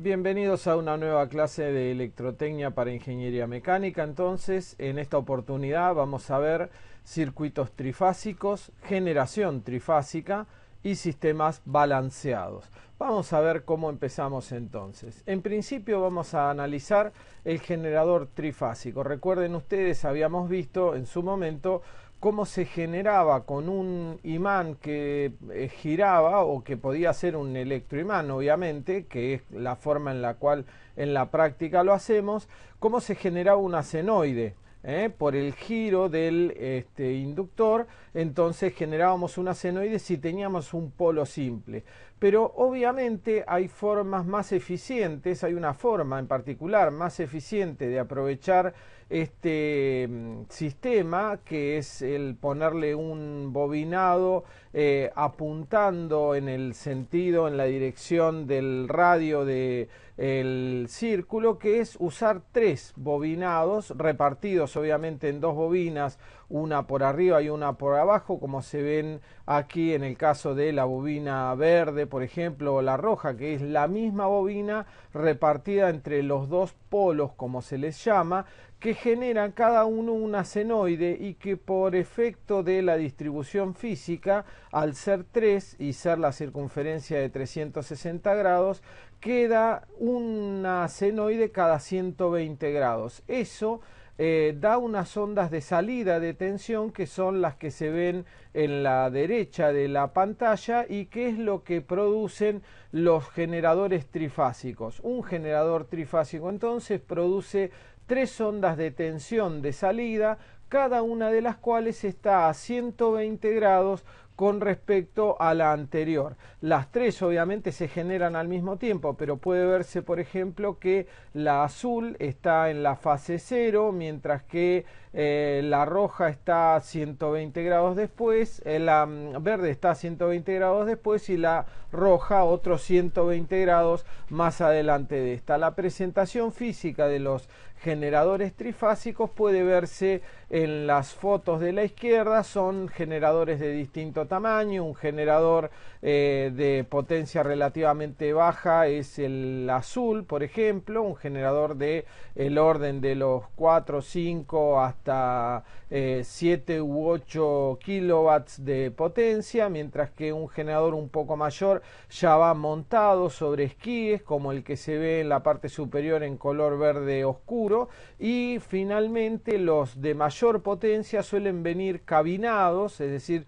Bienvenidos a una nueva clase de electrotecnia para ingeniería mecánica. Entonces, en esta oportunidad vamos a ver circuitos trifásicos, generación trifásica y sistemas balanceados. Vamos a ver cómo empezamos entonces. En principio vamos a analizar el generador trifásico. Recuerden ustedes, habíamos visto en su momento cómo se generaba con un imán que giraba, o que podía ser un electroimán, obviamente, que es la forma en la cual en la práctica lo hacemos, cómo se generaba una senoide. Por el giro del inductor, entonces generábamos una senoide si teníamos un polo simple. Pero obviamente hay formas más eficientes, hay una forma en particular más eficiente de aprovechar este sistema, que es el ponerle un bobinado apuntando en el sentido, en la dirección del radio del círculo, que es usar tres bobinados repartidos obviamente en dos bobinas, una por arriba y una por abajo, como se ven aquí en el caso de la bobina verde, por ejemplo, o la roja, que es la misma bobina repartida entre los dos polos, como se les llama, que generan cada uno una senoide, y que por efecto de la distribución física, al ser 3 y ser la circunferencia de 360 grados, queda una senoide cada 120 grados. Eso da unas ondas de salida de tensión, que son las que se ven en la derecha de la pantalla, y que es lo que producen los generadores trifásicos. Un generador trifásico entonces produce tres ondas de tensión de salida, cada una de las cuales está a 120 grados con respecto a la anterior. Las tres obviamente se generan al mismo tiempo, pero puede verse, por ejemplo, que la azul está en la fase 0, mientras que la roja está a 120 grados después, la verde está a 120 grados después, y la roja otros 120 grados más adelante de esta. La presentación física de los generadores trifásicos puede verse en las fotos de la izquierda. Son generadores de distinto tamaño. Un generador de potencia relativamente baja es el azul, por ejemplo, un generador de el orden de los 4, 5 hasta 7 u 8 kilowatts de potencia, mientras que un generador un poco mayor ya va montado sobre esquíes, como el que se ve en la parte superior en color verde oscuro. Y finalmente los de mayor potencia suelen venir cabinados, es decir,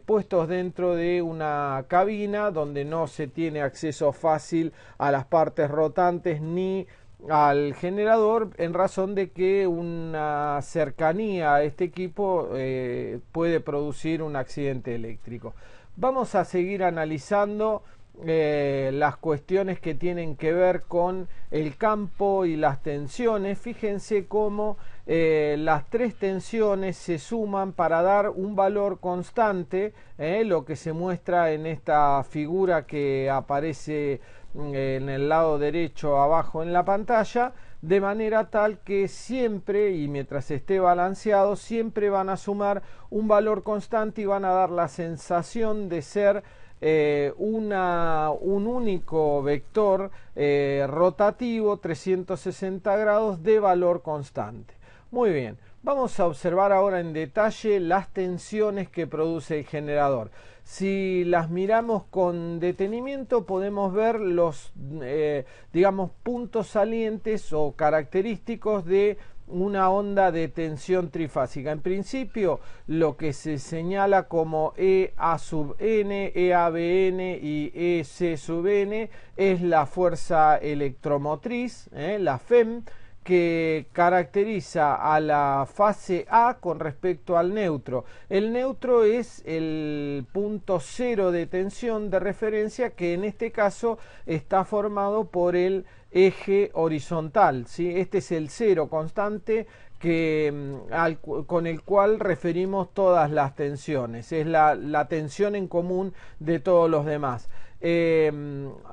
puestos dentro de una cabina donde no se tiene acceso fácil a las partes rotantes ni al generador, en razón de que una cercanía a este equipo puede producir un accidente eléctrico. Vamos a seguir analizando las cuestiones que tienen que ver con el campo y las tensiones. Fíjense cómo las tres tensiones se suman para dar un valor constante, lo que se muestra en esta figura que aparece en el lado derecho abajo en la pantalla, de manera tal que siempre, y mientras esté balanceado, siempre van a sumar un valor constante y van a dar la sensación de ser un único vector rotativo 360 grados de valor constante. Muy bien, vamos a observar ahora en detalle las tensiones que produce el generador. Si las miramos con detenimiento, podemos ver los digamos, puntos salientes o característicos de una onda de tensión trifásica. En principio, lo que se señala como EA sub n, EABN y EC sub n es la fuerza electromotriz, la FEM, que caracteriza a la fase A con respecto al neutro. El neutro es el punto cero de tensión de referencia, que en este caso está formado por el eje horizontal, ¿sí? Este es el cero constante con el cual referimos todas las tensiones. Es la tensión en común de todos los demás.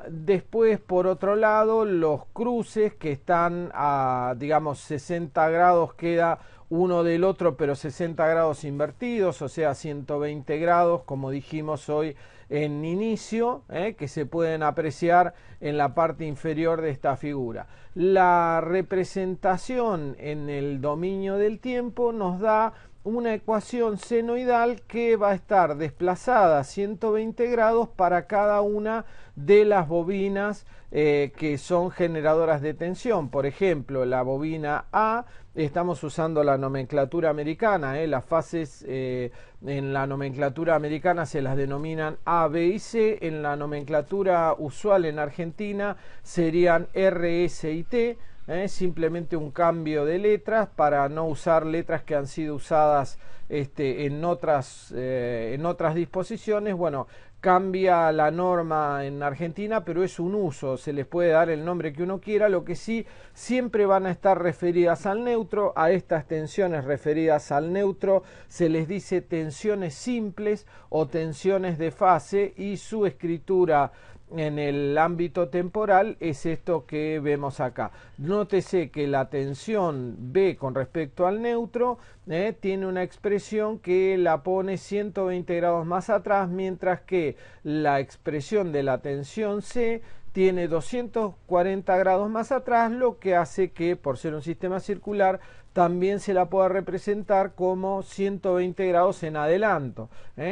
Después, por otro lado, los cruces que están a, digamos, 60 grados, queda uno del otro, pero 60 grados invertidos, o sea, 120 grados, como dijimos hoy en inicio, que se pueden apreciar en la parte inferior de esta figura. La representación en el dominio del tiempo nos da una ecuación senoidal que va a estar desplazada 120 grados para cada una de las bobinas que son generadoras de tensión. Por ejemplo, la bobina A, estamos usando la nomenclatura americana, las fases en la nomenclatura americana se las denominan A, B y C, en la nomenclatura usual en Argentina serían R, S y T. Simplemente un cambio de letras para no usar letras que han sido usadas en otras disposiciones. Bueno, cambia la norma en Argentina, pero es un uso, se les puede dar el nombre que uno quiera. Lo que sí, siempre van a estar referidas al neutro. A estas tensiones referidas al neutro se les dice tensiones simples o tensiones de fase, y su escritura en el ámbito temporal es esto que vemos acá. Nótese que la tensión B con respecto al neutro tiene una expresión que la pone 120 grados más atrás, mientras que la expresión de la tensión C tiene 240 grados más atrás, lo que hace que, por ser un sistema circular, también se la pueda representar como 120 grados en adelanto.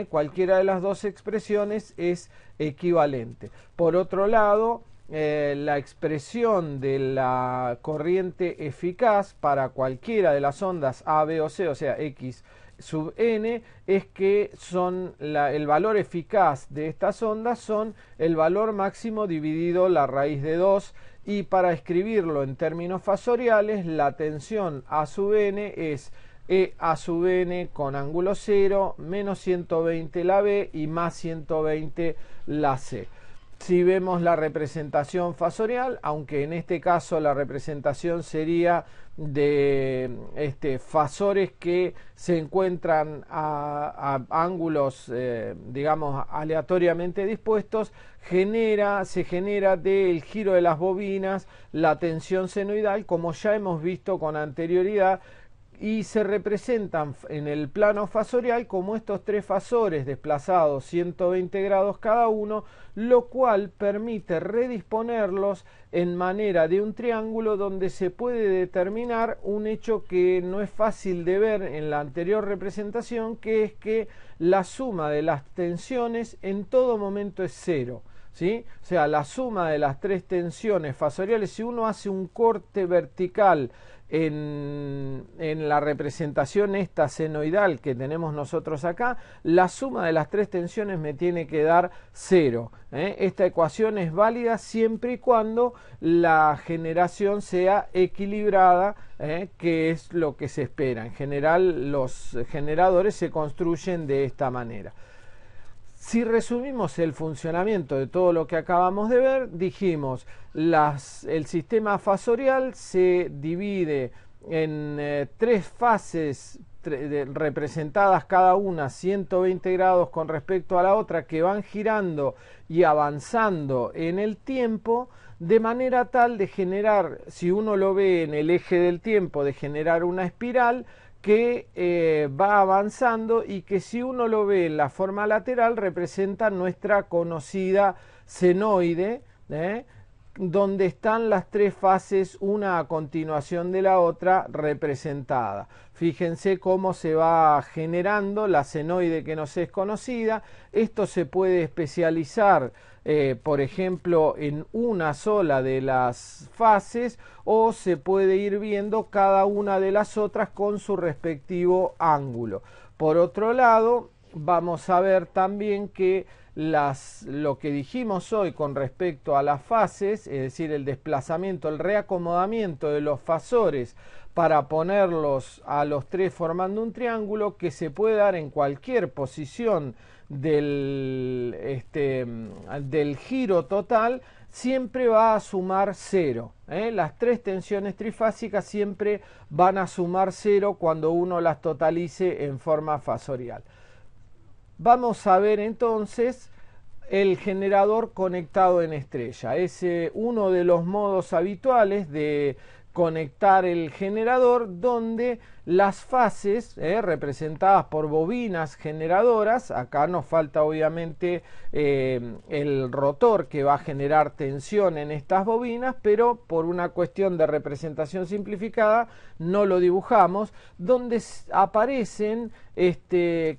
Cualquiera de las dos expresiones es equivalente. Por otro lado, la expresión de la corriente eficaz para cualquiera de las ondas A, B o C, o sea X sub n, es que son el valor eficaz de estas ondas son el valor máximo dividido la raíz de 2, y para escribirlo en términos fasoriales, la tensión A sub n es E A sub n con ángulo 0 menos 120 la B y más 120 la C. Si vemos la representación fasorial, aunque en este caso la representación sería de fasores que se encuentran a ángulos, digamos, aleatoriamente dispuestos, se genera del giro de las bobinas la tensión senoidal, como ya hemos visto con anterioridad, y se representan en el plano fasorial como estos tres fasores desplazados 120 grados cada uno, lo cual permite redisponerlos en manera de un triángulo donde se puede determinar un hecho que no es fácil de ver en la anterior representación, que es que la suma de las tensiones en todo momento es cero. ¿Sí? O sea, la suma de las tres tensiones fasoriales, si uno hace un corte vertical en la representación esta senoidal que tenemos nosotros acá, la suma de las tres tensiones me tiene que dar 0. Esta ecuación es válida siempre y cuando la generación sea equilibrada, que es lo que se espera. En general, los generadores se construyen de esta manera. Si resumimos el funcionamiento de todo lo que acabamos de ver, dijimos el sistema fasorial se divide en tres fases representadas cada una 120 grados con respecto a la otra, que van girando y avanzando en el tiempo, de manera tal de generar, si uno lo ve en el eje del tiempo, de generar una espiral que va avanzando, y que si uno lo ve en la forma lateral representa nuestra conocida senoide, donde están las tres fases una a continuación de la otra representada. Fíjense cómo se va generando la senoide que nos es conocida. Esto se puede especializar, por ejemplo, en una sola de las fases, o se puede ir viendo cada una de las otras con su respectivo ángulo. Por otro lado, vamos a ver también que lo que dijimos hoy con respecto a las fases, es decir, el desplazamiento, el reacomodamiento de los fasores para ponerlos a los tres formando un triángulo, que se puede dar en cualquier posición del giro total, siempre va a sumar 0. Las tres tensiones trifásicas siempre van a sumar 0 cuando uno las totalice en forma fasorial. Vamos a ver entonces el generador conectado en estrella. Es uno de los modos habituales de conectar el generador, donde las fases representadas por bobinas generadoras, acá nos falta obviamente el rotor que va a generar tensión en estas bobinas, pero por una cuestión de representación simplificada no lo dibujamos, donde aparecen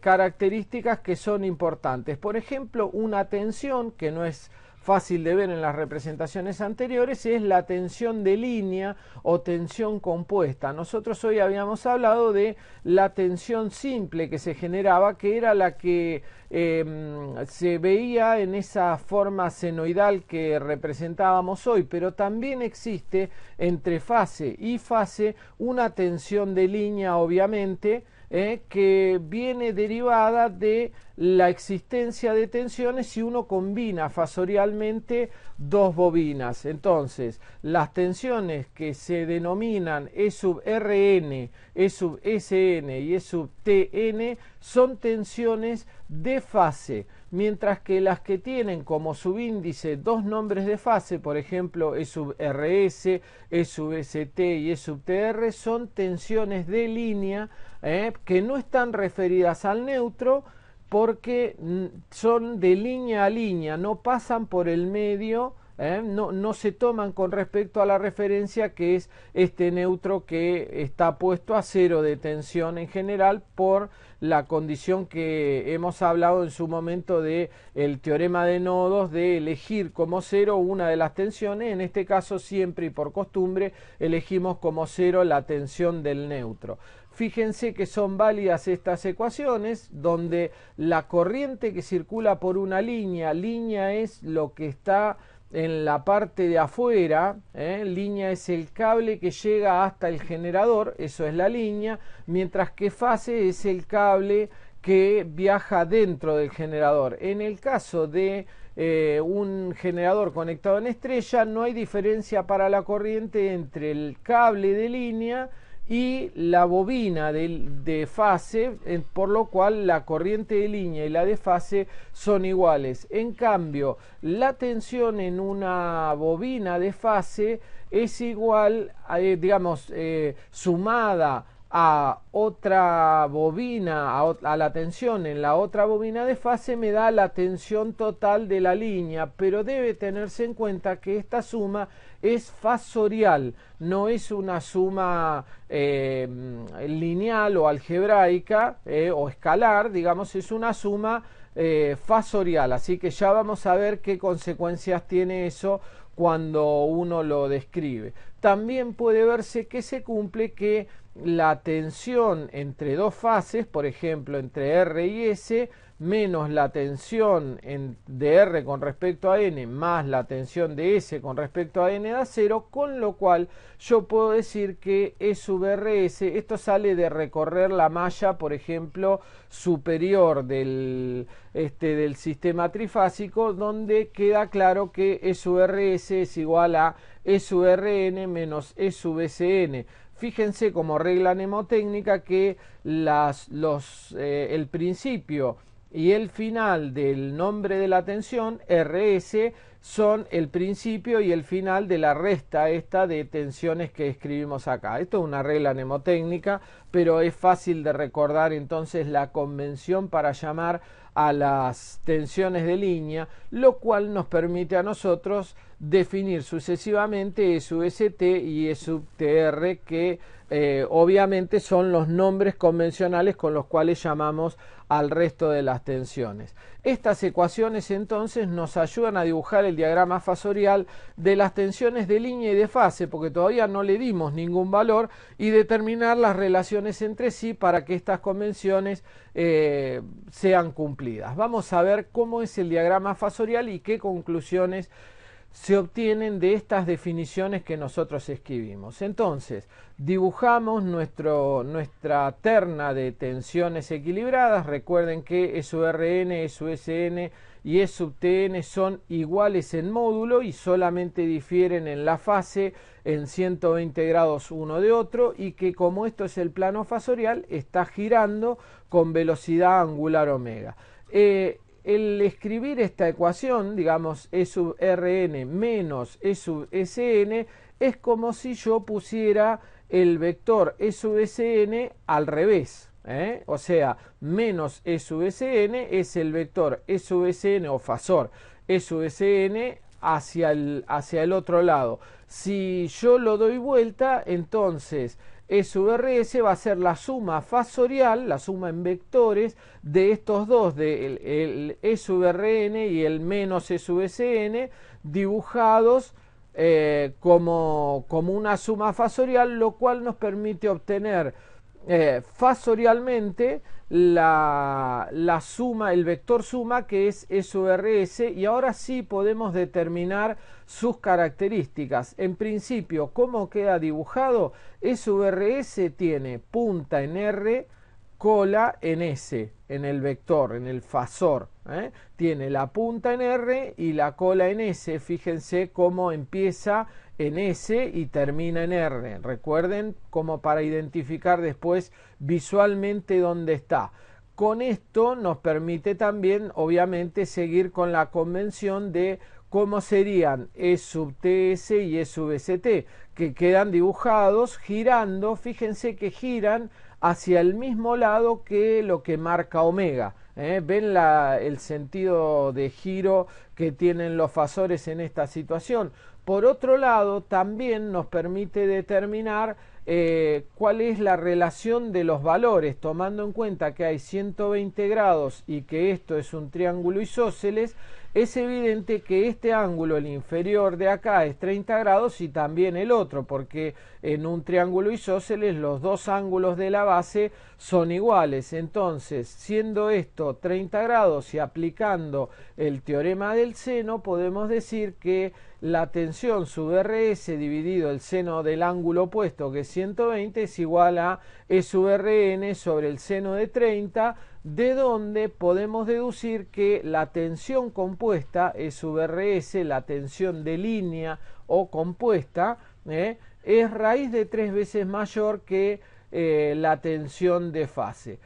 características que son importantes. Por ejemplo, una tensión que no es fácil de ver en las representaciones anteriores es la tensión de línea o tensión compuesta. Nosotros hoy habíamos hablado de la tensión simple que se generaba, que era la que se veía en esa forma senoidal que representábamos hoy, pero también existe entre fase y fase una tensión de línea, obviamente, que viene derivada de la existencia de tensiones si uno combina fasorialmente dos bobinas. Entonces, las tensiones que se denominan E sub Rn, E sub Sn y E sub Tn son tensiones de fase, mientras que las que tienen como subíndice dos nombres de fase, por ejemplo E sub Rs, E sub St y E sub Tr, son tensiones de línea que no están referidas al neutro, porque son de línea a línea, no pasan por el medio, no se toman con respecto a la referencia, que es este neutro que está puesto a cero de tensión en general, por la condición que hemos hablado en su momento de el teorema de nodos, de elegir como cero una de las tensiones. En este caso, siempre y por costumbre, elegimos como cero la tensión del neutro. Fíjense que son válidas estas ecuaciones, donde la corriente que circula por una línea es lo que está en la parte de afuera, línea es el cable que llega hasta el generador, eso es la línea, mientras que fase es el cable que viaja dentro del generador. En el caso de un generador conectado en estrella, no hay diferencia para la corriente entre el cable de línea y la bobina de fase, por lo cual la corriente de línea y la de fase son iguales. En cambio, la tensión en una bobina de fase es igual, sumada a otra bobina, a la tensión en la otra bobina de fase, me da la tensión total de la línea, pero debe tenerse en cuenta que esta suma es fasorial, no es una suma lineal o algebraica o escalar, digamos, es una suma fasorial, así que ya vamos a ver qué consecuencias tiene eso cuando uno lo describe. También puede verse que se cumple que la tensión entre dos fases, por ejemplo entre R y S, menos la tensión de R con respecto a N, más la tensión de S con respecto a N da cero, con lo cual yo puedo decir que E sub RS, esto sale de recorrer la malla, por ejemplo, superior del sistema trifásico, donde queda claro que E sub RS es igual a E sub Rn menos E sub Sn. Fíjense como regla mnemotécnica que el principio y el final del nombre de la tensión, RS, son el principio y el final de la resta esta de tensiones que escribimos acá. Esto es una regla mnemotécnica, pero es fácil de recordar entonces la convención para llamar a las tensiones de línea, lo cual nos permite a nosotros definir sucesivamente E sub St y E sub Tr, que obviamente son los nombres convencionales con los cuales llamamos al resto de las tensiones. Estas ecuaciones entonces nos ayudan a dibujar el diagrama fasorial de las tensiones de línea y de fase, porque todavía no le dimos ningún valor, y determinar las relaciones entre sí para que estas convenciones sean cumplidas. Vamos a ver cómo es el diagrama fasorial y qué conclusiones se obtienen de estas definiciones que nosotros escribimos. Entonces, dibujamos nuestra terna de tensiones equilibradas. Recuerden que E sub Rn, E sub Sn y E sub Tn son iguales en módulo y solamente difieren en la fase en 120 grados uno de otro, y que como esto es el plano fasorial, está girando con velocidad angular omega. el escribir esta ecuación, digamos E sub Rn menos E sub Sn, es como si yo pusiera el vector E sub Sn al revés. O sea, menos E sub Sn es el vector E sub Sn o fasor E sub Sn hacia el otro lado. Si yo lo doy vuelta, entonces E sub Rs va a ser la suma fasorial, la suma en vectores de estos dos, el E sub Rn y el menos E sub Sn, dibujados como una suma fasorial, lo cual nos permite obtener fasorialmente la suma, el vector suma, que es E sub Rs, y ahora sí podemos determinar sus características. En principio, ¿cómo queda dibujado? E sub Rs tiene punta en R, cola en S, en el vector, en el fasor. Tiene la punta en R y la cola en S. Fíjense cómo empieza en S y termina en R. Recuerden, como para identificar después visualmente dónde está. Con esto nos permite también, obviamente, seguir con la convención de cómo serían E sub ts y E sub st, que quedan dibujados girando. Fíjense que giran hacia el mismo lado que lo que marca omega. ¿Ven el sentido de giro que tienen los fasores en esta situación? Por otro lado, también nos permite determinar cuál es la relación de los valores, tomando en cuenta que hay 120 grados y que esto es un triángulo isósceles. Es evidente que este ángulo, el inferior de acá, es 30 grados y también el otro, porque en un triángulo isósceles los dos ángulos de la base son iguales. Entonces, siendo esto 30 grados y aplicando el teorema del seno, podemos decir que la tensión sub Rs dividido el seno del ángulo opuesto, que es 120, es igual a E sub Rn sobre el seno de 30, de donde podemos deducir que la tensión compuesta, E sub Rs, la tensión de línea o compuesta, es raíz de 3 veces mayor que la tensión de fase.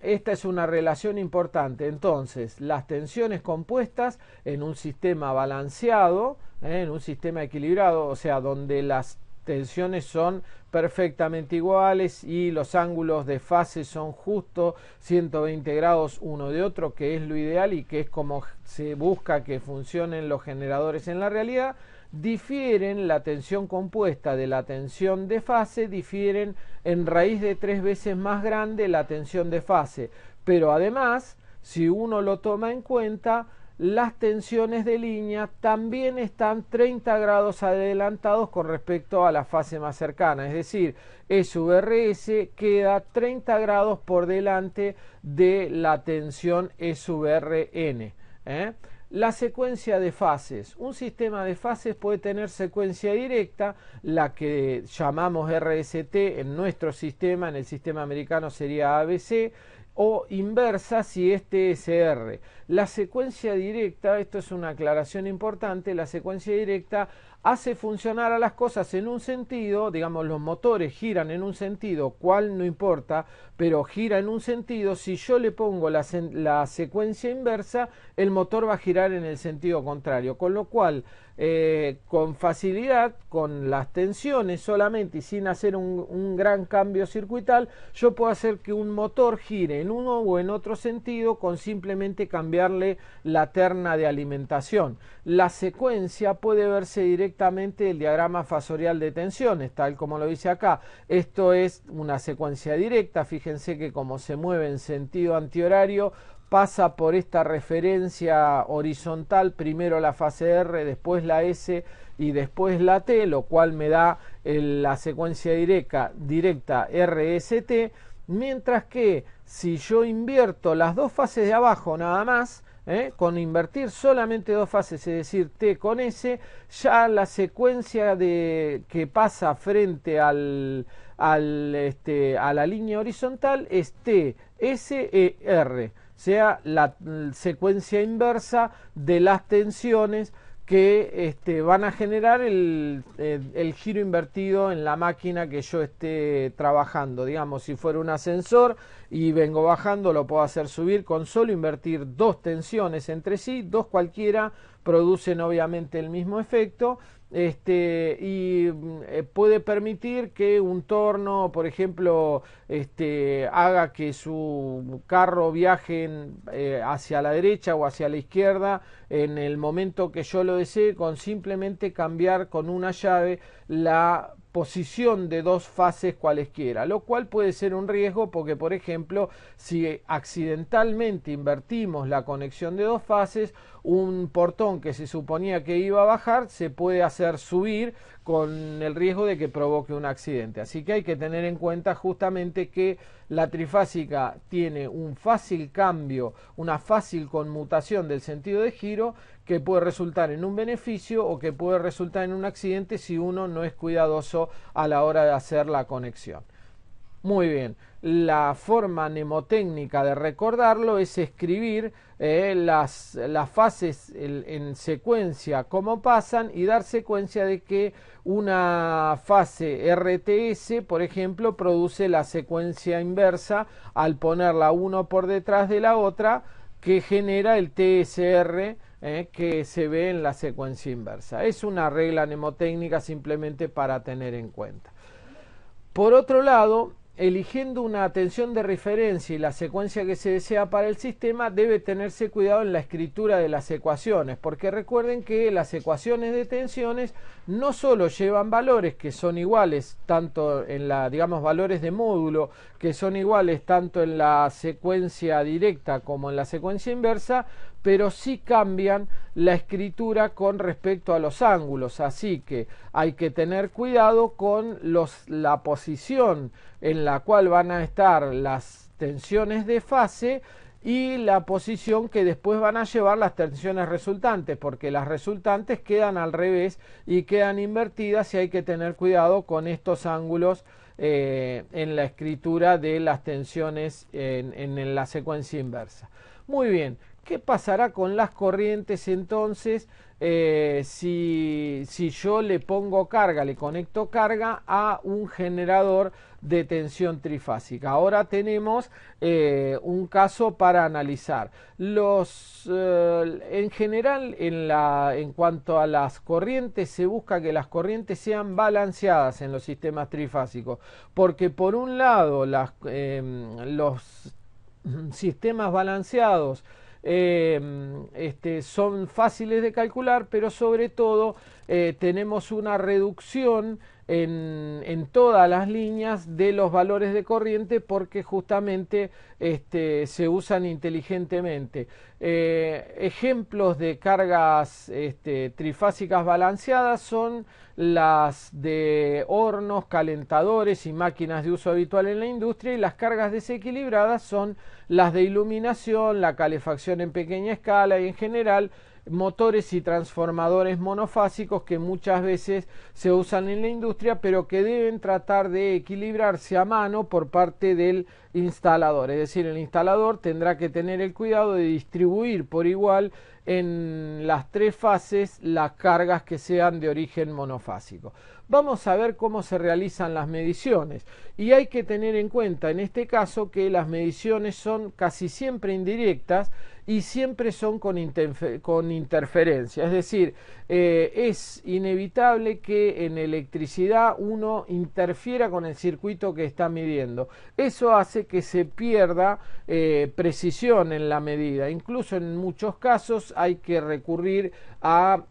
Esta es una relación importante. Entonces, las tensiones compuestas en un sistema balanceado, en un sistema equilibrado, o sea, donde las tensiones son perfectamente iguales y los ángulos de fase son justo 120 grados uno de otro, que es lo ideal y que es como se busca que funcionen los generadores en la realidad, difieren la tensión compuesta de la tensión de fase, difieren en raíz de 3 veces más grande la tensión de fase. Pero además, si uno lo toma en cuenta, las tensiones de línea también están 30 grados adelantados con respecto a la fase más cercana, es decir, E sub Rs queda 30 grados por delante de la tensión E sub Rn. La secuencia de fases. Un sistema de fases puede tener secuencia directa, la que llamamos RST en nuestro sistema, en el sistema americano sería ABC, o inversa si este es R. La secuencia directa, esto es una aclaración importante, la secuencia directa hace funcionar a las cosas en un sentido, digamos los motores giran en un sentido, cuál no importa, pero gira en un sentido. Si yo le pongo la secuencia inversa, el motor va a girar en el sentido contrario, con lo cual con facilidad, con las tensiones solamente y sin hacer un gran cambio circuital, yo puedo hacer que un motor gire en uno o en otro sentido con simplemente cambiarle la terna de alimentación. La secuencia puede verse directamente del diagrama fasorial de tensiones, tal como lo dice acá. Esto es una secuencia directa. Fíjense que como se mueve en sentido antihorario, pasa por esta referencia horizontal, primero la fase R, después la S y después la T, lo cual me da la secuencia directa RST, mientras que si yo invierto las dos fases de abajo nada más, con invertir solamente dos fases, es decir, T con S, ya la secuencia que pasa frente a la línea horizontal es T, S, E, R, sea la secuencia inversa de las tensiones que van a generar el giro invertido en la máquina que yo esté trabajando. Digamos, si fuera un ascensor y vengo bajando, lo puedo hacer subir con solo invertir dos tensiones entre sí, dos cualquiera producen obviamente el mismo efecto. Y puede permitir que un torno, por ejemplo, haga que su carro viaje hacia la derecha o hacia la izquierda en el momento que yo lo desee, con simplemente cambiar con una llave la posición de dos fases cualesquiera, lo cual puede ser un riesgo porque, por ejemplo, si accidentalmente invertimos la conexión de dos fases, un portón que se suponía que iba a bajar se puede hacer subir con el riesgo de que provoque un accidente. Así que hay que tener en cuenta justamente que la trifásica tiene un fácil cambio, una fácil conmutación del sentido de giro que puede resultar en un beneficio o que puede resultar en un accidente si uno no es cuidadoso a la hora de hacer la conexión. Muy bien, la forma mnemotécnica de recordarlo es escribir las fases en secuencia como pasan y dar secuencia de que una fase RTS, por ejemplo, produce la secuencia inversa al ponerla uno por detrás de la otra, que genera el TSR que se ve en la secuencia inversa. Es una regla mnemotécnica simplemente para tener en cuenta. Por otro lado, eligiendo una tensión de referencia y la secuencia que se desea para el sistema, debe tenerse cuidado en la escritura de las ecuaciones, porque recuerden que las ecuaciones de tensiones no solo llevan valores que son iguales, tanto en la, digamos, valores de módulo, que son iguales tanto en la secuencia directa como en la secuencia inversa, pero sí cambian la escritura con respecto a los ángulos, así que hay que tener cuidado con la posición en la cual van a estar las tensiones de fase y la posición que después van a llevar las tensiones resultantes, porque las resultantes quedan al revés y quedan invertidas y hay que tener cuidado con estos ángulos en la escritura de las tensiones en la secuencia inversa. Muy bien. ¿Qué pasará con las corrientes entonces si yo le pongo carga, le conecto carga a un generador de tensión trifásica? Ahora tenemos un caso para analizar. En general, en cuanto a las corrientes, se busca que las corrientes sean balanceadas en los sistemas trifásicos, porque por un lado los sistemas balanceados son fáciles de calcular, pero sobre todo tenemos una reducción en todas las líneas de los valores de corriente porque justamente se usan inteligentemente. Ejemplos de cargas trifásicas balanceadas son las de hornos, calentadores y máquinas de uso habitual en la industria, y las cargas desequilibradas son las de iluminación, la calefacción en pequeña escala y en general motores y transformadores monofásicos que muchas veces se usan en la industria pero que deben tratar de equilibrarse a mano por parte del instalador. Es decir, el instalador tendrá que tener el cuidado de distribuir por igual en las tres fases las cargas que sean de origen monofásico. Vamos a ver cómo se realizan las mediciones y hay que tener en cuenta en este caso que las mediciones son casi siempre indirectas y siempre son con interferencia, es decir, es inevitable que en electricidad uno interfiera con el circuito que está midiendo. Eso hace que se pierda precisión en la medida. Incluso en muchos casos hay que recurrir a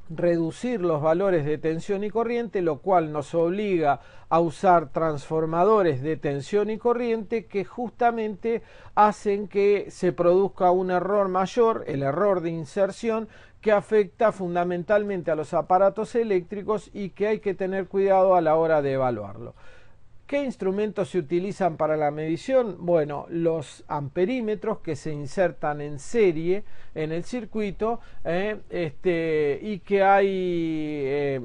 reducir los valores de tensión y corriente, lo cual nos obliga a usar transformadores de tensión y corriente que justamente hacen que se produzca un error mayor, el error de inserción, que afecta fundamentalmente a los aparatos eléctricos y que hay que tener cuidado a la hora de evaluarlo. ¿Qué instrumentos se utilizan para la medición? Bueno, los amperímetros que se insertan en serie en el circuito y que hay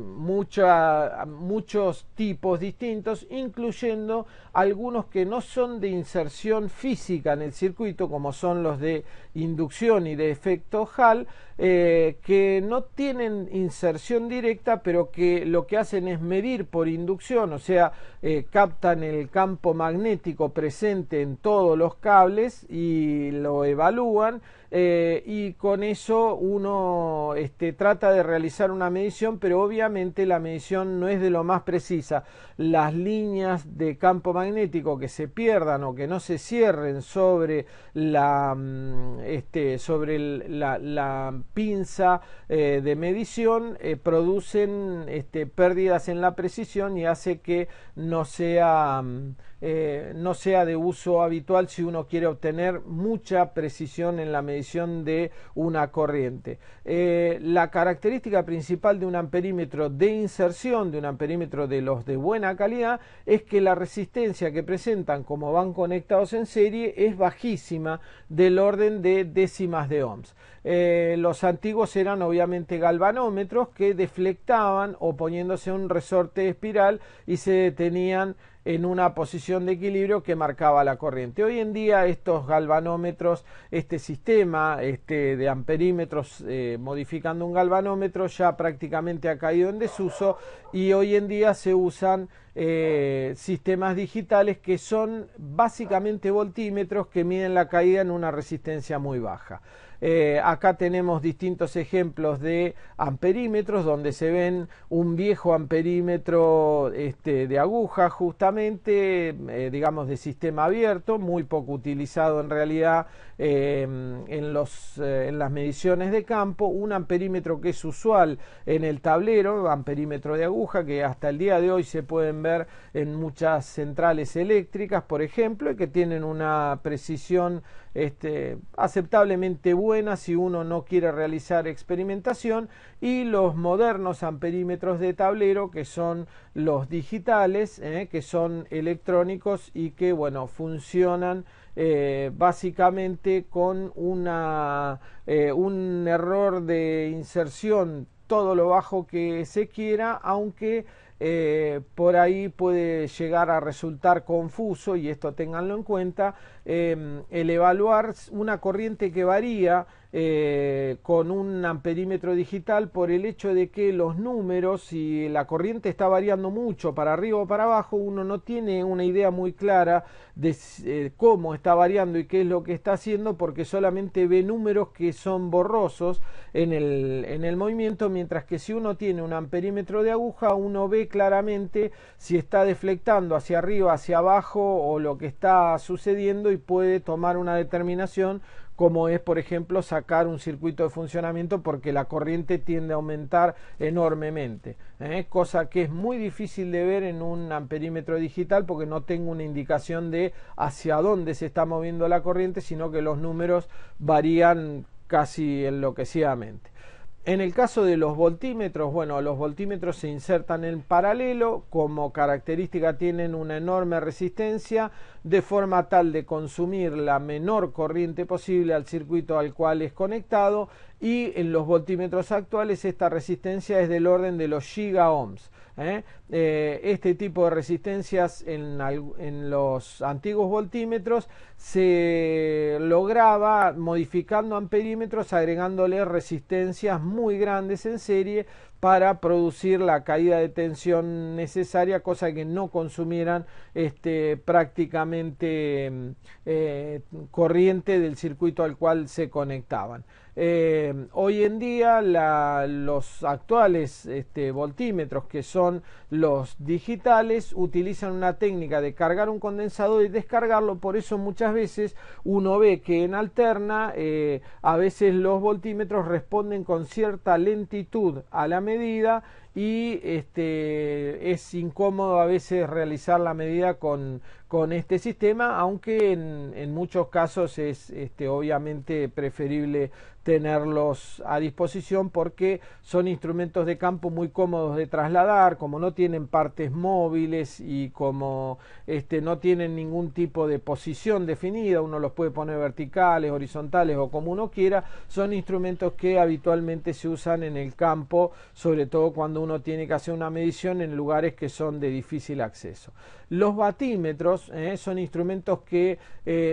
muchos tipos distintos, incluyendo algunos que no son de inserción física en el circuito, como son los de inducción y de efecto Hall, que no tienen inserción directa, pero que lo que hacen es medir por inducción, o sea, captan el campo magnético presente en todos los cables y lo evalúan. Y con eso uno trata de realizar una medición, pero obviamente la medición no es de lo más precisa. Las líneas de campo magnético que se pierdan o que no se cierren sobre la pinza de medición producen pérdidas en la precisión y hace que no sea de uso habitual si uno quiere obtener mucha precisión en la medición de una corriente. La característica principal de un amperímetro de inserción, de un amperímetro de los de buena calidad, es que la resistencia que presentan como van conectados en serie es bajísima, del orden de décimas de ohms. Los antiguos eran obviamente galvanómetros que deflectaban oponiéndose a un resorte de espiral y se detenían en una posición de equilibrio que marcaba la corriente. Hoy en día estos galvanómetros, este sistema de amperímetros modificando un galvanómetro ya prácticamente ha caído en desuso y hoy en día se usan sistemas digitales que son básicamente voltímetros que miden la caída en una resistencia muy baja. Acá tenemos distintos ejemplos de amperímetros donde se ven un viejo amperímetro de aguja justamente, digamos de sistema abierto, muy poco utilizado en realidad en las mediciones de campo, un amperímetro que es usual en el tablero, amperímetro de aguja, que hasta el día de hoy se pueden ver en muchas centrales eléctricas, por ejemplo, y que tienen una precisión aceptablemente buena si uno no quiere realizar experimentación, y los modernos amperímetros de tablero que son los digitales, que son electrónicos y que bueno funcionan básicamente con un error de inserción todo lo bajo que se quiera, aunque por ahí puede llegar a resultar confuso, y esto ténganlo en cuenta, el evaluar una corriente que varía con un amperímetro digital por el hecho de que los números, si la corriente está variando mucho para arriba o para abajo, uno no tiene una idea muy clara de cómo está variando y qué es lo que está haciendo, porque solamente ve números que son borrosos en el movimiento, mientras que si uno tiene un amperímetro de aguja, uno ve claramente si está deflectando hacia arriba, hacia abajo o lo que está sucediendo, y puede tomar una determinación, como es por ejemplo sacar un circuito de funcionamiento porque la corriente tiende a aumentar enormemente, cosa que es muy difícil de ver en un amperímetro digital porque no tengo una indicación de hacia dónde se está moviendo la corriente, sino que los números varían casi enloquecidamente. En el caso de los voltímetros, bueno, los voltímetros se insertan en paralelo, como característica tienen una enorme resistencia, de forma tal de consumir la menor corriente posible al circuito al cual es conectado, y en los voltímetros actuales esta resistencia es del orden de los gigaohms. Este tipo de resistencias en los antiguos voltímetros se lograba modificando amperímetros, agregándole resistencias muy grandes en serie para producir la caída de tensión necesaria, cosa que no consumieran prácticamente corriente del circuito al cual se conectaban. Hoy en día los actuales voltímetros, que son los digitales, utilizan una técnica de cargar un condensador y descargarlo. Por eso muchas veces uno ve que en alterna a veces los voltímetros responden con cierta lentitud a la medida, y es incómodo a veces realizar la medida con este sistema, aunque en muchos casos es obviamente preferible tenerlos a disposición porque son instrumentos de campo muy cómodos de trasladar, como no tienen partes móviles y como no tienen ningún tipo de posición definida, uno los puede poner verticales, horizontales o como uno quiera. Son instrumentos que habitualmente se usan en el campo, sobre todo cuando cuando uno tiene que hacer una medición en lugares que son de difícil acceso. Los batímetros son instrumentos que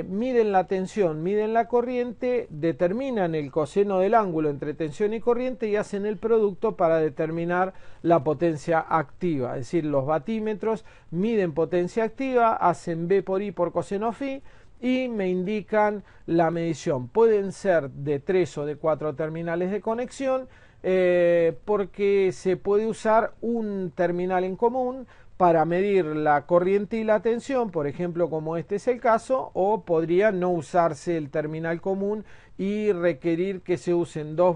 miden la tensión, miden la corriente, determinan el coseno del ángulo entre tensión y corriente y hacen el producto para determinar la potencia activa. Es decir, los batímetros miden potencia activa, hacen B por I por coseno phi y me indican la medición. Pueden ser de 3 o de 4 terminales de conexión, porque se puede usar un terminal en común para medir la corriente y la tensión, por ejemplo, como este es el caso, o podría no usarse el terminal común y requerir que se usen dos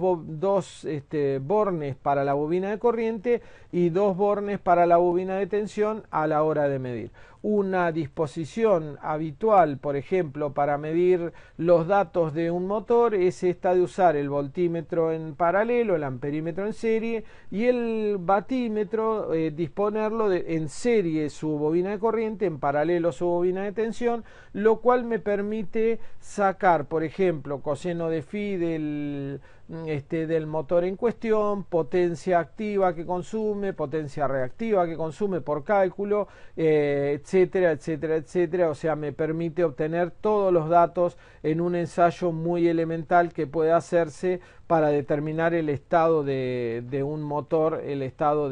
bornes para la bobina de corriente y 2 bornes para la bobina de tensión a la hora de medir. Una disposición habitual, por ejemplo, para medir los datos de un motor es esta de usar el voltímetro en paralelo, el amperímetro en serie y el batímetro disponerlo en serie su bobina de corriente, en paralelo su bobina de tensión, lo cual me permite sacar, por ejemplo, coseno de phi del motor en cuestión, potencia activa que consume, potencia reactiva que consume por cálculo, etcétera, etcétera, etcétera. O sea, me permite obtener todos los datos en un ensayo muy elemental que puede hacerse para determinar el estado de un motor, el estado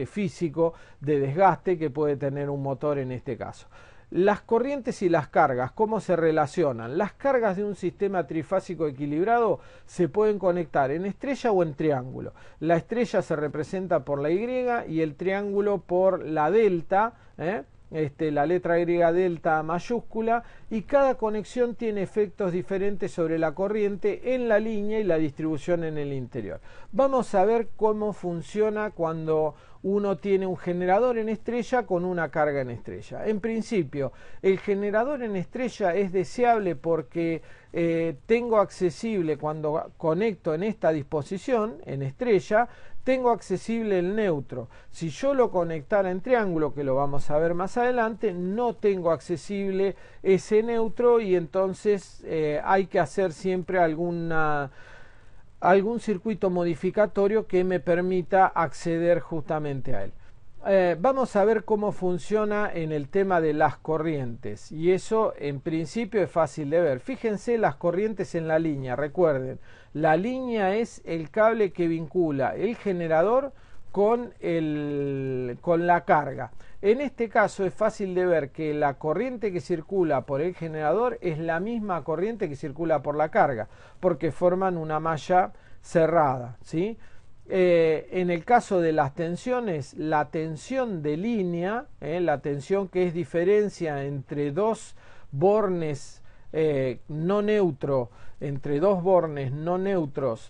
físico de desgaste que puede tener un motor en este caso. Las corrientes y las cargas, ¿cómo se relacionan? Las cargas de un sistema trifásico equilibrado se pueden conectar en estrella o en triángulo. La estrella se representa por la Y y el triángulo por la delta, la letra griega delta mayúscula, y cada conexión tiene efectos diferentes sobre la corriente en la línea y la distribución en el interior. Vamos a ver cómo funciona cuando uno tiene un generador en estrella con una carga en estrella. En principio, el generador en estrella es deseable porque tengo accesible, cuando conecto en esta disposición, en estrella, tengo accesible el neutro. Si yo lo conectara en triángulo, que lo vamos a ver más adelante, no tengo accesible ese neutro y entonces hay que hacer siempre algún circuito modificatorio que me permita acceder justamente a él. Vamos a ver cómo funciona en el tema de las corrientes, y eso en principio es fácil de ver. Fíjense las corrientes en la línea. Recuerden, la línea es el cable que vincula el generador con la carga. En este caso es fácil de ver que la corriente que circula por el generador es la misma corriente que circula por la carga, porque forman una malla cerrada, ¿sí? En el caso de las tensiones, la tensión de línea, la tensión que es diferencia entre dos bornes no neutros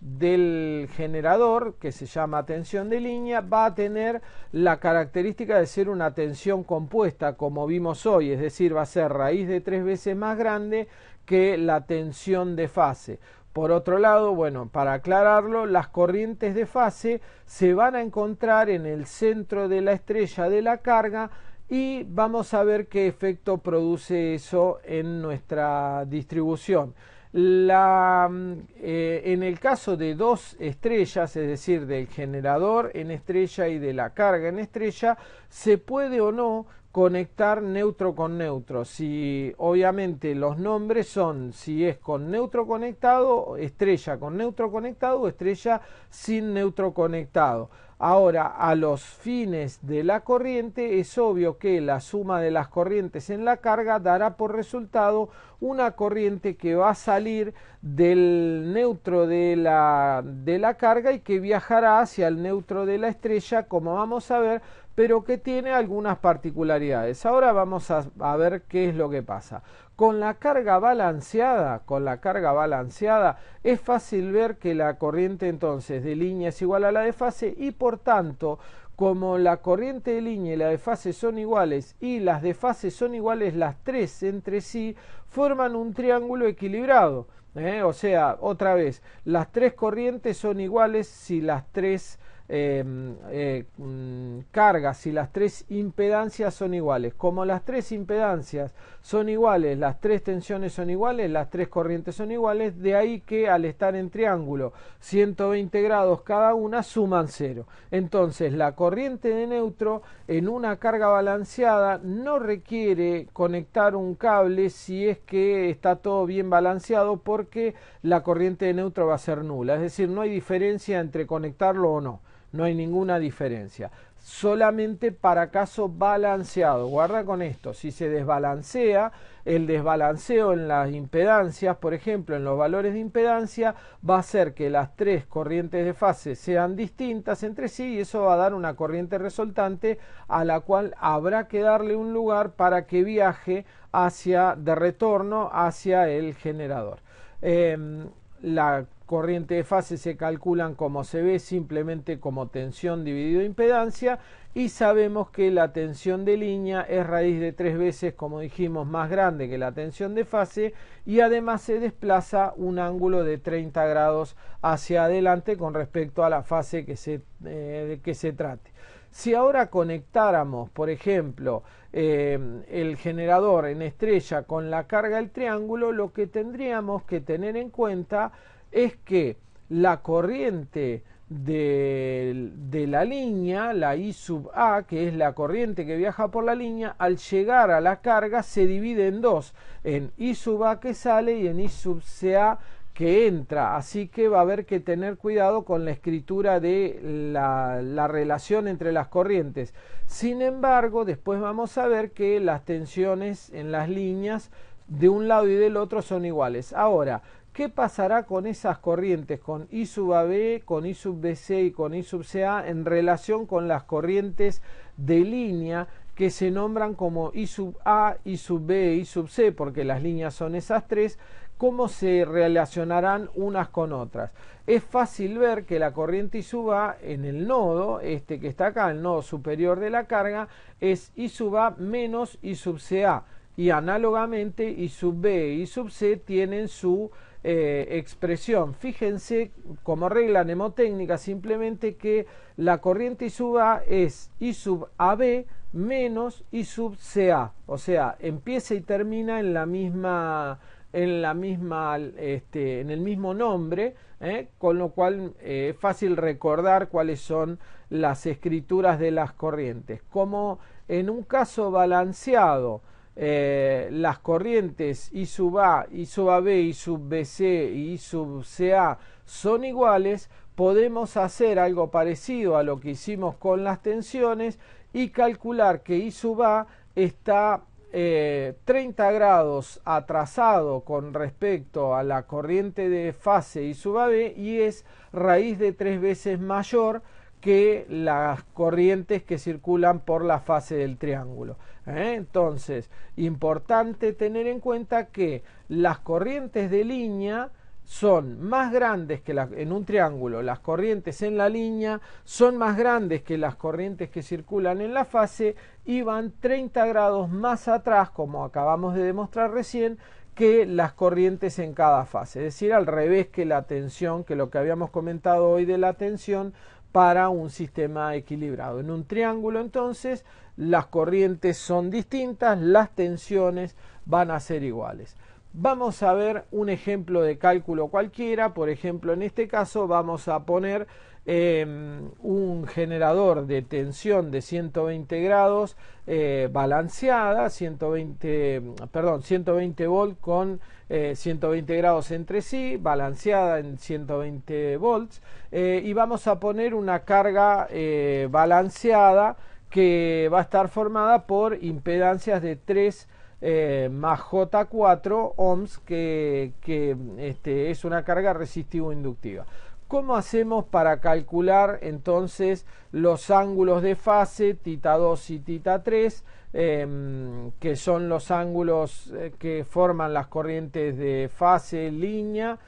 del generador, que se llama tensión de línea, va a tener la característica de ser una tensión compuesta, como vimos hoy, es decir, va a ser raíz de 3 veces más grande que la tensión de fase. Por otro lado, bueno, para aclararlo, las corrientes de fase se van a encontrar en el centro de la estrella de la carga y vamos a ver qué efecto produce eso en nuestra distribución. En el caso de dos estrellas, es decir, del generador en estrella y de la carga en estrella, se puede o no conectar neutro con neutro. Si obviamente los nombres son si es con neutro conectado, estrella con neutro conectado o estrella sin neutro conectado. Ahora, a los fines de la corriente, es obvio que la suma de las corrientes en la carga dará por resultado una corriente que va a salir del neutro de la carga y que viajará hacia el neutro de la estrella, como vamos a ver, pero que tiene algunas particularidades. Ahora vamos a ver qué es lo que pasa. Con la carga balanceada, es fácil ver que la corriente entonces de línea es igual a la de fase y por tanto, como la corriente de línea y la de fase son iguales y las de fase son iguales las tres entre sí, forman un triángulo equilibrado. O sea, otra vez, las tres corrientes son iguales si las tres cargas y las tres impedancias son iguales. Como las tres impedancias son iguales, las tres tensiones son iguales, las tres corrientes son iguales, de ahí que al estar en triángulo 120 grados cada una suman 0. Entonces la corriente de neutro en una carga balanceada no requiere conectar un cable si es que está todo bien balanceado, porque la corriente de neutro va a ser nula, es decir, no hay diferencia entre conectarlo o no. No hay ninguna diferencia, solamente para caso balanceado. Guarda con esto, si se desbalancea, el desbalanceo en las impedancias, por ejemplo en los valores de impedancia, va a hacer que las tres corrientes de fase sean distintas entre sí, y eso va a dar una corriente resultante a la cual habrá que darle un lugar para que viaje de retorno hacia el generador. La corriente de fase se calculan, como se ve, simplemente como tensión dividido impedancia, y sabemos que la tensión de línea es raíz de 3 veces, como dijimos, más grande que la tensión de fase, y además se desplaza un ángulo de 30 grados hacia adelante con respecto a la fase de que se trate. Si ahora conectáramos, por ejemplo, el generador en estrella con la carga del triángulo, lo que tendríamos que tener en cuenta es que la corriente de la línea, la I sub A, que es la corriente que viaja por la línea, al llegar a la carga se divide en dos, en I sub A que sale y en I sub CA que entra. Así que va a haber que tener cuidado con la escritura de la relación entre las corrientes. Sin embargo, después vamos a ver que las tensiones en las líneas de un lado y del otro son iguales. Ahora, ¿qué pasará con esas corrientes, con I sub AB, con I sub BC y con I sub CA, en relación con las corrientes de línea que se nombran como I sub A, I sub B, I sub C, porque las líneas son esas tres? ¿Cómo se relacionarán unas con otras? Es fácil ver que la corriente I sub A en el nodo, que está acá, el nodo superior de la carga, es I sub A menos I sub CA. Y análogamente I sub B e I sub C tienen su expresión. Fíjense como regla mnemotécnica simplemente que la corriente I sub A es I sub AB menos I sub CA. O sea, empieza y termina en el mismo nombre, con lo cual es fácil recordar cuáles son las escrituras de las corrientes. Como en un caso balanceado, las corrientes I sub A, I sub AB, I sub BC y I sub CA son iguales, podemos hacer algo parecido a lo que hicimos con las tensiones y calcular que I sub A está 30 grados atrasado con respecto a la corriente de fase I sub AB y es raíz de 3 veces mayor que las corrientes que circulan por la fase del triángulo. Entonces, importante tener en cuenta que las corrientes de línea son más grandes que en un triángulo, las corrientes en la línea son más grandes que las corrientes que circulan en la fase y van 30 grados más atrás, como acabamos de demostrar recién, que las corrientes en cada fase. Es decir, al revés que la tensión, que lo que habíamos comentado hoy de la tensión para un sistema equilibrado. En un triángulo, entonces, las corrientes son distintas, las tensiones van a ser iguales. Vamos a ver un ejemplo de cálculo cualquiera. Por ejemplo, en este caso vamos a poner un generador de tensión de 120 grados balanceada, 120 volt con 120 grados entre sí, balanceada en 120 volts, y vamos a poner una carga balanceada que va a estar formada por impedancias de 3 más J4 ohms, que es una carga resistivo-inductiva. ¿Cómo hacemos para calcular entonces los ángulos de fase θ2 y θ3, que son los ángulos que forman las corrientes de fase, línea,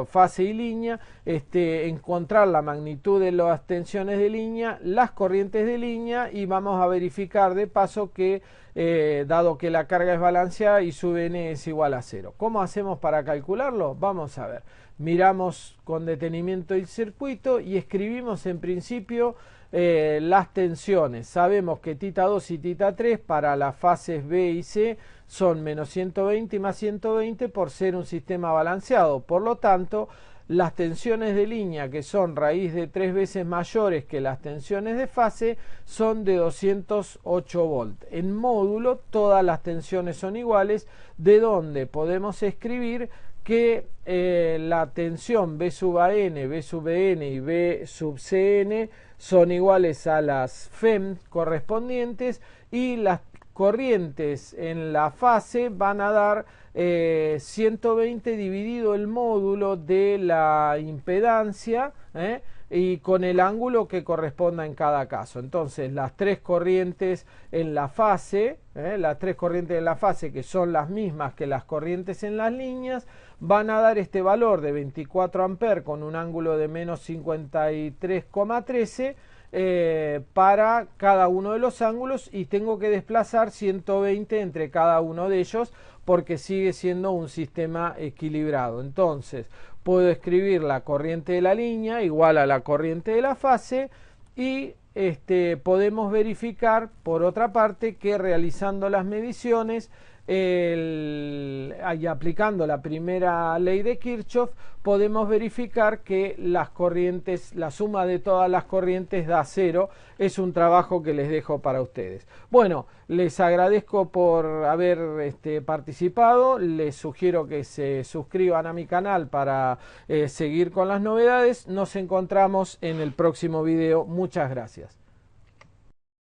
fase y línea? Encontrar la magnitud de las tensiones de línea, las corrientes de línea, y vamos a verificar de paso que dado que la carga es balanceada, I sub n es igual a 0. ¿Cómo hacemos para calcularlo? Vamos a ver. miramos con detenimiento el circuito y escribimos en principio las tensiones. Sabemos que tita 2 y tita 3 para las fases B y C son menos 120 y más 120 por ser un sistema balanceado. Por lo tanto, las tensiones de línea, que son raíz de 3 veces mayores que las tensiones de fase, son de 208 volts. En módulo todas las tensiones son iguales, de donde podemos escribir que la tensión B sub AN, B sub BN y B sub CN son iguales a las FEM correspondientes, y las corrientes en la fase van a dar 120 dividido el módulo de la impedancia, y con el ángulo que corresponda en cada caso. Entonces las tres corrientes en la fase, que son las mismas que las corrientes en las líneas, van a dar este valor de 24 amperes con un ángulo de menos 53,13 para cada uno de los ángulos, y tengo que desplazar 120 entre cada uno de ellos porque sigue siendo un sistema equilibrado. Entonces puedo escribir la corriente de la línea igual a la corriente de la fase, y podemos verificar por otra parte que realizando las mediciones y aplicando la primera ley de Kirchhoff, podemos verificar que las corrientes, la suma de todas las corrientes da cero. Es un trabajo que les dejo para ustedes. Bueno, les agradezco por haber participado. Les sugiero que se suscriban a mi canal para seguir con las novedades. Nos encontramos en el próximo video. Muchas gracias.